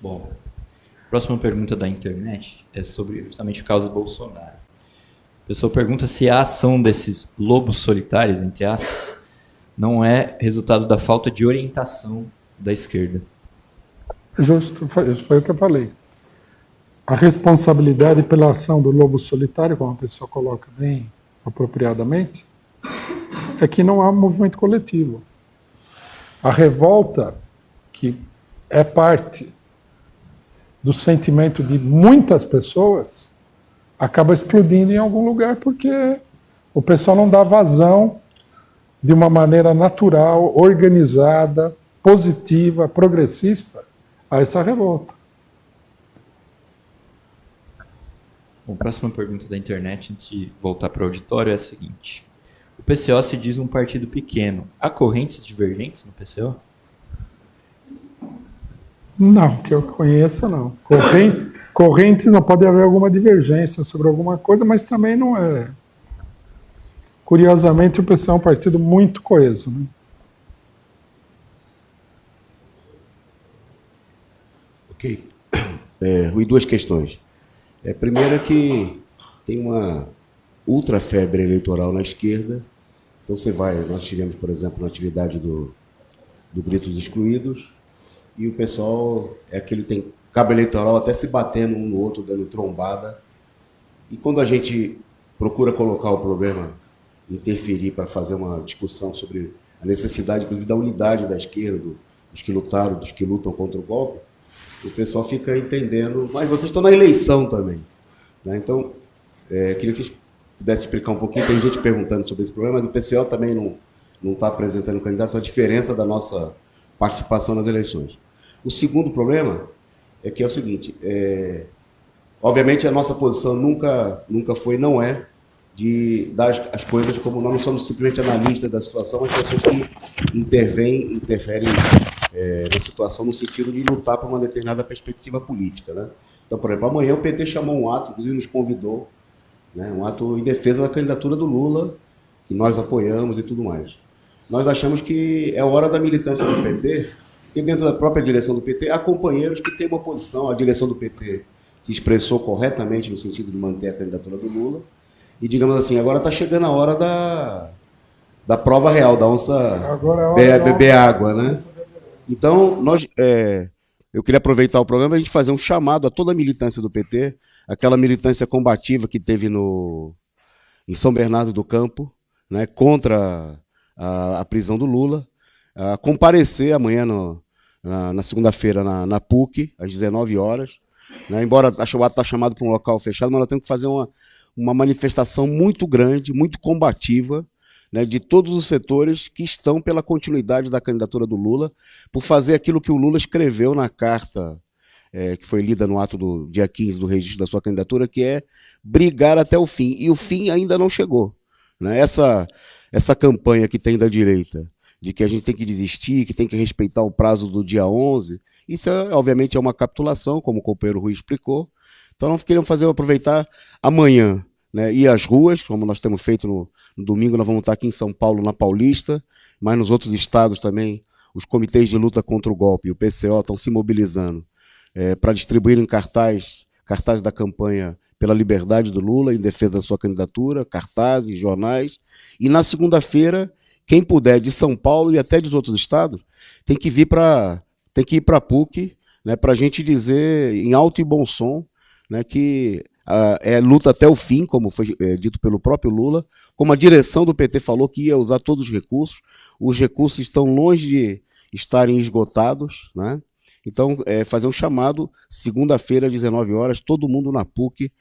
Bom, próxima pergunta da internet é sobre justamente o caso Bolsonaro. A pessoa pergunta se a ação desses lobos solitários, entre aspas, não é resultado da falta de orientação da esquerda. Justo, foi o que eu falei. A responsabilidade pela ação do lobo solitário, como a pessoa coloca bem apropriadamente, é que não há movimento coletivo. A revolta, que é parte do sentimento de muitas pessoas, acaba explodindo em algum lugar porque o pessoal não dá vazão de uma maneira natural, organizada, positiva, progressista a essa revolta. Bom, próxima pergunta da internet, antes de voltar para o auditório, é a seguinte. O PCO se diz um partido pequeno. Há correntes divergentes no PCO? Não, que eu conheça, não. Correntes não pode haver alguma divergência sobre alguma coisa, mas também não é. Curiosamente, o PCO é um partido muito coeso, né? Ok. Rui, duas questões. Primeiro é que tem uma ultra febre eleitoral na esquerda. Então nós tivemos, por exemplo, uma atividade do Grito dos Excluídos, e o pessoal tem cabo eleitoral até se batendo um no outro, dando trombada. E quando a gente procura colocar o problema, interferir para fazer uma discussão sobre a necessidade, inclusive, da unidade da esquerda, dos que lutaram, dos que lutam contra o golpe, o pessoal fica entendendo, mas vocês estão na eleição também, né? Então, queria que vocês pudessem explicar um pouquinho, tem gente perguntando sobre esse problema, mas o PCO também não está apresentando candidato, a diferença da nossa participação nas eleições. O segundo problema é que é o seguinte, obviamente a nossa posição nunca foi, não é, de dar as coisas como nós não somos simplesmente analistas da situação, mas pessoas que interferem na situação no sentido de lutar por uma determinada perspectiva política, né? Então, por exemplo, amanhã o PT chamou um ato, inclusive nos convidou, né, um ato em defesa da candidatura do Lula, que nós apoiamos e tudo mais. Nós achamos que é hora da militância do PT, porque dentro da própria direção do PT há companheiros que têm uma posição, a direção do PT se expressou corretamente no sentido de manter a candidatura do Lula, e, digamos assim, agora está chegando a hora da prova real, da onça beber água, né? Então, eu queria aproveitar o programa e a gente fazer um chamado a toda a militância do PT, aquela militância combativa que teve em São Bernardo do Campo, né, contra a prisão do Lula, a comparecer amanhã, na segunda-feira, na PUC, às 19 horas. Né, embora o ato está chamado para um local fechado, mas nós temos que fazer uma manifestação muito grande, muito combativa, né, de todos os setores que estão pela continuidade da candidatura do Lula, por fazer aquilo que o Lula escreveu na carta que foi lida no ato do dia 15 do registro da sua candidatura, que é brigar até o fim. E o fim ainda não chegou. Né? Essa campanha que tem da direita, de que a gente tem que desistir, que tem que respeitar o prazo do dia 11, isso obviamente é uma capitulação, como o companheiro Rui explicou. Então nós queríamos aproveitar amanhã, né, ir às ruas, como nós temos feito no domingo. Nós vamos estar aqui em São Paulo, na Paulista, mas nos outros estados também, os comitês de luta contra o golpe e o PCO estão se mobilizando para distribuir em cartazes da campanha pela liberdade do Lula, em defesa da sua candidatura, cartazes, jornais. E na segunda-feira, quem puder, de São Paulo e até dos outros estados, tem que ir para a PUC, né, para a gente dizer em alto e bom som, né, que é luta até o fim, como foi dito pelo próprio Lula, como a direção do PT falou que ia usar todos os recursos estão longe de estarem esgotados, né? Então, fazer um chamado, segunda-feira, às 19 horas, todo mundo na PUC,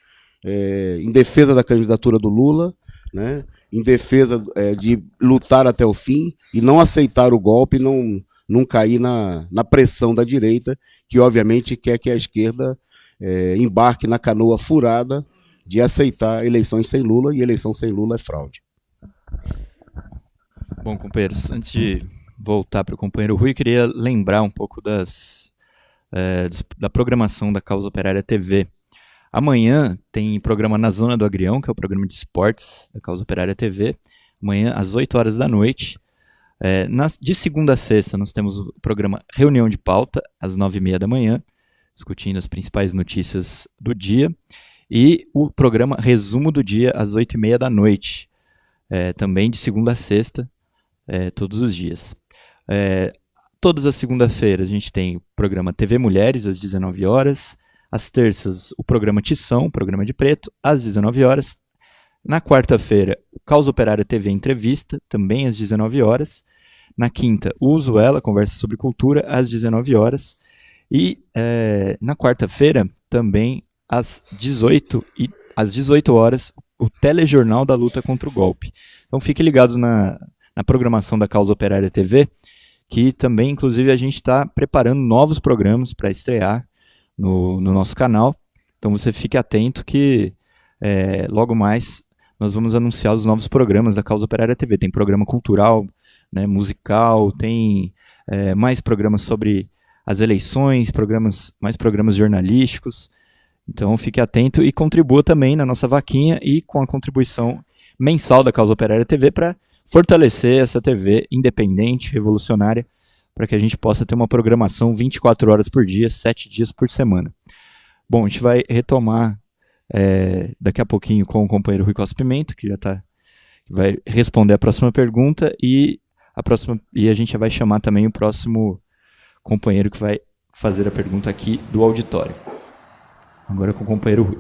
em defesa da candidatura do Lula, né? Em defesa de lutar até o fim e não aceitar o golpe, não cair na pressão da direita, que obviamente quer que a esquerda embarque na canoa furada de aceitar eleições sem Lula, e eleição sem Lula é fraude. Bom, companheiros, antes de voltar para o companheiro Rui, queria lembrar um pouco da programação da Causa Operária TV. Amanhã tem programa Na Zona do Agrião, que é o programa de esportes da Causa Operária TV, amanhã às 8 horas da noite. De segunda a sexta nós temos o programa Reunião de Pauta, às 9h30 da manhã. discutindo as principais notícias do dia, e o programa Resumo do Dia às 8h30 da noite, também de segunda a sexta, todos os dias. Todas as segundas-feiras a gente tem o programa TV Mulheres às 19 horas, às terças o programa Tição, programa de preto, às 19 horas. Na quarta-feira, o Caos Operário TV Entrevista, também às 19 horas. Na quinta, o Uso Ela, conversa sobre cultura, às 19 horas. E na quarta-feira, também às 18 horas, o Telejornal da Luta contra o Golpe. Então fique ligado na programação da Caos Operária TV, que também, inclusive, a gente está preparando novos programas para estrear no nosso canal. Então você fique atento que logo mais nós vamos anunciar os novos programas da Caos Operária TV. Tem programa cultural, né, musical, tem mais programas sobre as eleições, mais programas jornalísticos. Então fique atento e contribua também na nossa vaquinha e com a contribuição mensal da Caos Operária TV para fortalecer essa TV independente, revolucionária, para que a gente possa ter uma programação 24 horas por dia, 7 dias por semana. Bom, a gente vai retomar daqui a pouquinho com o companheiro Rui Costa Pimenta, que vai responder a próxima pergunta, e a gente já vai chamar também o próximo companheiro que vai fazer a pergunta aqui do auditório. Agora com o companheiro Rui.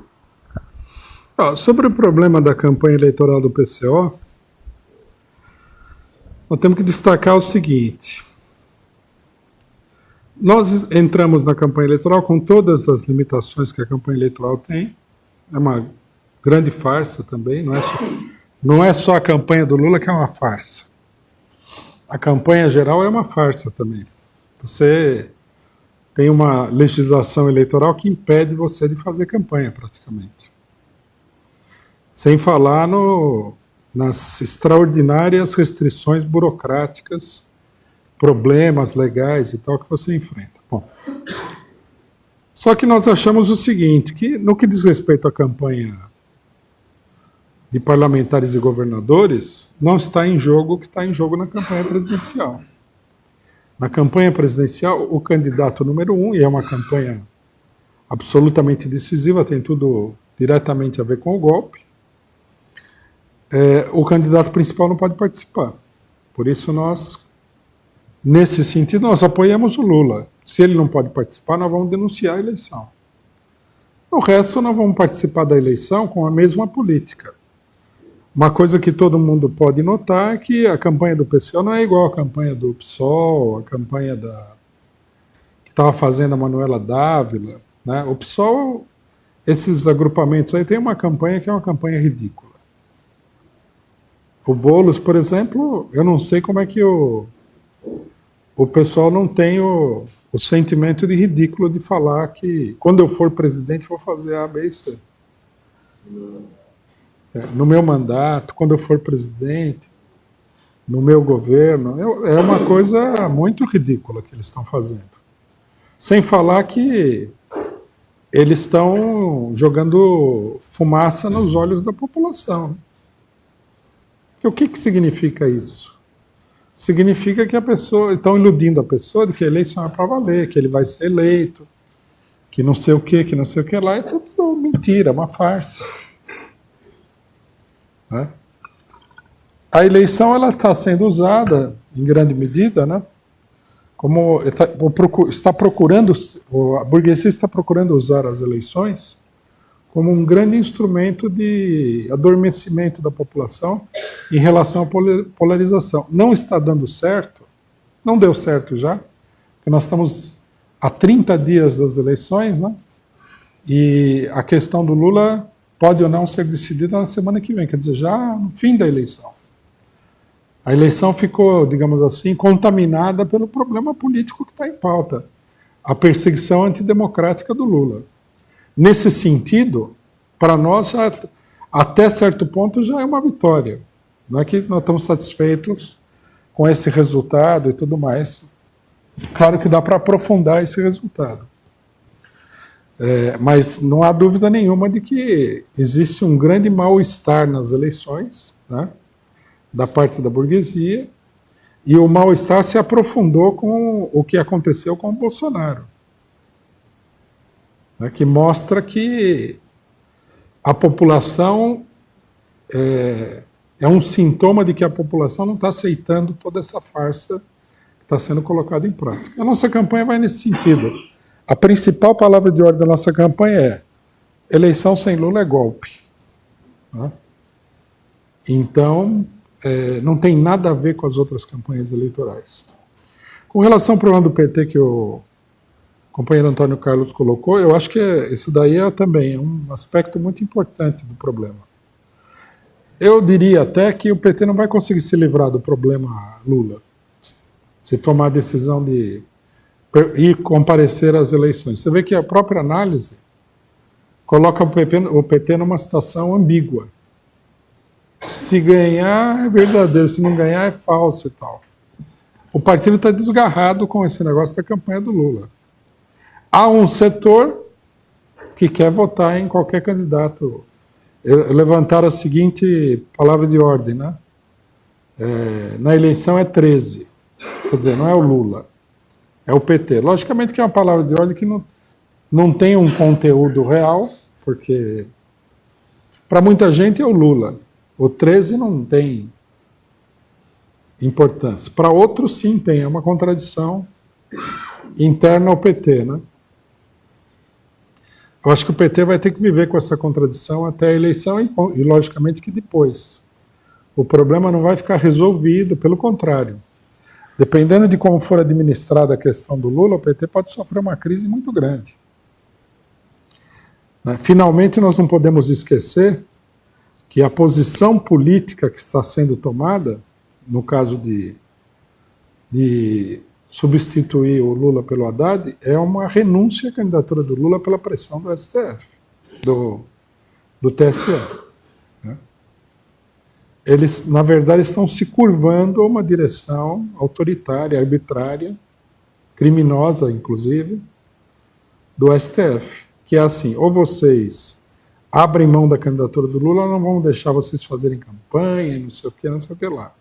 Sobre o problema da campanha eleitoral do PCO, nós temos que destacar o seguinte: nós entramos na campanha eleitoral com todas as limitações que a campanha eleitoral tem. É uma grande farsa também, não é só a campanha do Lula que é uma farsa. A campanha geral é uma farsa também. Você tem uma legislação eleitoral que impede você de fazer campanha, praticamente. Sem falar nas extraordinárias restrições burocráticas, problemas legais e tal que você enfrenta. Bom, só que nós achamos o seguinte, que no que diz respeito à campanha de parlamentares e governadores, não está em jogo o que está em jogo na campanha presidencial. Na campanha presidencial, o candidato número 1, e é uma campanha absolutamente decisiva, tem tudo diretamente a ver com o golpe, o candidato principal não pode participar. Por isso nesse sentido, nós apoiamos o Lula. Se ele não pode participar, nós vamos denunciar a eleição. O resto, nós vamos participar da eleição com a mesma política. Uma coisa que todo mundo pode notar é que a campanha do PCO não é igual à campanha do PSOL, a campanha que estava fazendo a Manuela Dávila, né? O PSOL, esses agrupamentos aí, tem uma campanha que é uma campanha ridícula. O Boulos, por exemplo, eu não sei como é que o pessoal não tem o sentimento de ridículo de falar que quando eu for presidente vou fazer A, B e C. No meu mandato, quando eu for presidente, no meu governo, é uma coisa muito ridícula que eles estão fazendo. Sem falar que eles estão jogando fumaça nos olhos da população. O que significa isso? Significa que estão iludindo a pessoa de que a eleição é para valer, que ele vai ser eleito, que não sei o que lá. Isso é tudo mentira, uma farsa. Né? A eleição está sendo usada, em grande medida, né, como a burguesia está procurando usar as eleições como um grande instrumento de adormecimento da população em relação à polarização. Não está dando certo, não deu certo já, porque nós estamos há 30 dias das eleições, né, e a questão do Lula pode ou não ser decidida na semana que vem, quer dizer, já no fim da eleição. A eleição ficou, digamos assim, contaminada pelo problema político que está em pauta, a perseguição antidemocrática do Lula. Nesse sentido, para nós, até certo ponto, já é uma vitória. Não é que nós estamos satisfeitos com esse resultado e tudo mais. Claro que dá para aprofundar esse resultado. Mas não há dúvida nenhuma de que existe um grande mal-estar nas eleições, né, da parte da burguesia, e o mal-estar se aprofundou com o que aconteceu com o Bolsonaro. né, que mostra que a população é um sintoma de que a população não está aceitando toda essa farsa que está sendo colocada em prática. A nossa campanha vai nesse sentido. A principal palavra de ordem da nossa campanha é: eleição sem Lula é golpe. Tá? Então, não tem nada a ver com as outras campanhas eleitorais. Com relação ao problema do PT que o companheiro Antônio Carlos colocou, eu acho que isso daí também é um aspecto muito importante do problema. Eu diria até que o PT não vai conseguir se livrar do problema Lula, se tomar a decisão de ir comparecer às eleições. Você vê que a própria análise coloca o PT numa situação ambígua. Se ganhar é verdadeiro, se não ganhar é falso e tal. O partido está desgarrado com esse negócio da campanha do Lula. Há um setor que quer votar em qualquer candidato. Levantaram a seguinte palavra de ordem, né? Na eleição é 13. Quer dizer, não é o Lula, é o PT. Logicamente que é uma palavra de ordem que não tem um conteúdo real, porque para muita gente é o Lula. O 13 não tem importância. Para outros, sim, tem. É uma contradição interna ao PT, né? Eu acho que o PT vai ter que viver com essa contradição até a eleição e logicamente, que depois. O problema não vai ficar resolvido, pelo contrário. Dependendo de como for administrada a questão do Lula, o PT pode sofrer uma crise muito grande. Finalmente, nós não podemos esquecer que a posição política que está sendo tomada, no caso de substituir o Lula pelo Haddad, é uma renúncia à candidatura do Lula pela pressão do STF, do TSE. Né? Eles, na verdade, estão se curvando a uma direção autoritária, arbitrária, criminosa, inclusive, do STF, que é assim: ou vocês abrem mão da candidatura do Lula, ou não vamos deixar vocês fazerem campanha, não sei o que lá.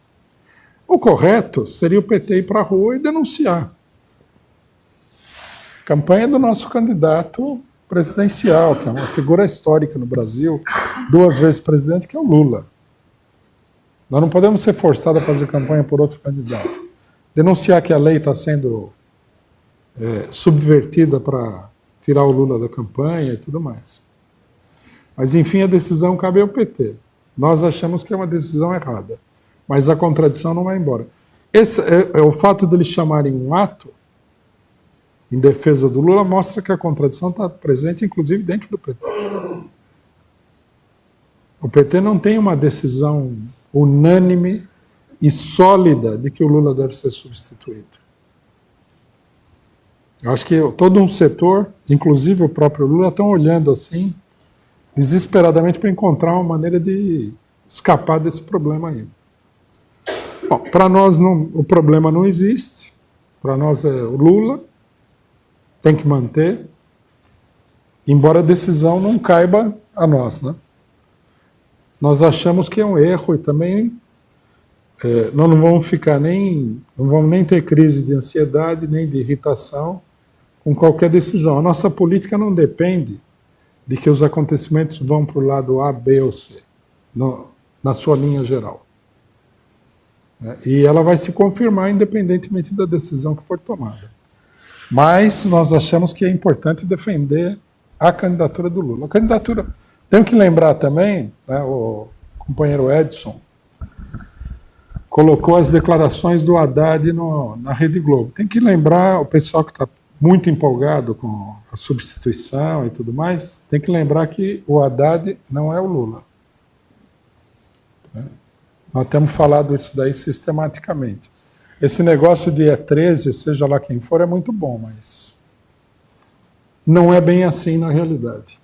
O correto seria o PT ir para a rua e denunciar. Campanha do nosso candidato presidencial, que é uma figura histórica no Brasil, 2 vezes presidente, que é o Lula. Nós não podemos ser forçados a fazer campanha por outro candidato. Denunciar que a lei está sendo subvertida para tirar o Lula da campanha e tudo mais. Mas, enfim, a decisão cabe ao PT. Nós achamos que é uma decisão errada. Mas a contradição não vai embora. Esse o fato deles chamarem um ato em defesa do Lula mostra que a contradição está presente, inclusive, dentro do PT. O PT não tem uma decisão unânime e sólida de que o Lula deve ser substituído. Eu acho que todo um setor, inclusive o próprio Lula, estão olhando assim, desesperadamente, para encontrar uma maneira de escapar desse problema aí. Bom, para nós o problema não existe. Para nós é o Lula, tem que manter, embora a decisão não caiba a nós, né? Nós achamos que é um erro e também nós não vamos não vamos nem ter crise de ansiedade, nem de irritação com qualquer decisão. A nossa política não depende de que os acontecimentos vão para o lado A, B ou C, na sua linha geral. E ela vai se confirmar independentemente da decisão que for tomada. Mas nós achamos que é importante defender a candidatura do Lula. A candidatura... Tenho que lembrar também, né, o companheiro Edson colocou as declarações do Haddad na Rede Globo. Tem que lembrar, o pessoal que está muito empolgado com a substituição e tudo mais, tem que lembrar que o Haddad não é o Lula. Nós temos falado isso daí sistematicamente. Esse negócio de 13, seja lá quem for, é muito bom, mas não é bem assim na realidade.